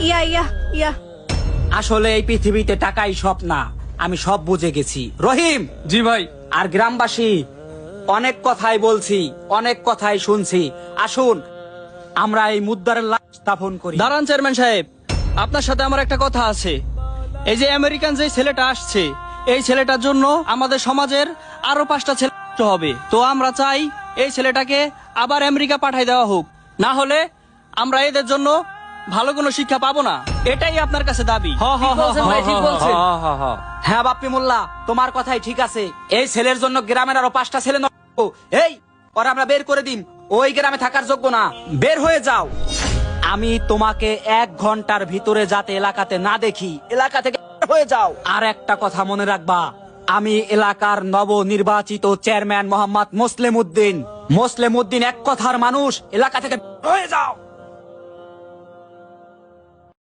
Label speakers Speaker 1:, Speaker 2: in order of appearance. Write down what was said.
Speaker 1: ইয়া ইয়া ইয়া
Speaker 2: আসলে এই পৃথিবীতে টাকাই সব না, আমি সব বুঝে গেছি। রহিম।
Speaker 3: জি ভাই।
Speaker 2: আর গ্রামবাসী, অনেক কথাই বলছি, অনেক কথাই শুনছি, আসুন আমরা এই মুদ্রার লাশ স্থাপন করি।
Speaker 3: দাঁড়ান চেয়ারম্যান সাহেব, আপনার সাথে আমার একটা কথা আছে। এই যে আমেরিকান যে ছেলেটা আসছে, এই ছেলেটার জন্য আমাদের সমাজের আরো 5টা ছেলে হবে। তো আমরা চাই এই ছেলেটাকে আবার আমেরিকা পাঠাই দেওয়া হোক, না হলে আমরা এদের জন্য ভালো কোনো শিক্ষা পাবো না। এটাই আপনার কাছে দাবি।
Speaker 2: হ্যাঁ বাপ্পি মোল্লা, তোমার কথাই ঠিক আছে। এই ছেলের জন্য গ্রামের আরো 5টা ছেলে এই ওরা আমরা বের করে দিন, ওই গ্রামে থাকার যোগ্য না, বের হয়ে যাও। আমি তোমাকে 1 ঘন্টার ভিতরে যাতে এলাকাতে না দেখি, এলাকা থেকে বের হয়ে যাও। আর একটা কথা মনে রাখবা, আমি এলাকার নবনির্বাচিত চেয়ারম্যান মোহাম্মদ মোসলেম উদ্দিন এক কথার মানুষ, এলাকা থেকে বের হয়ে যাও।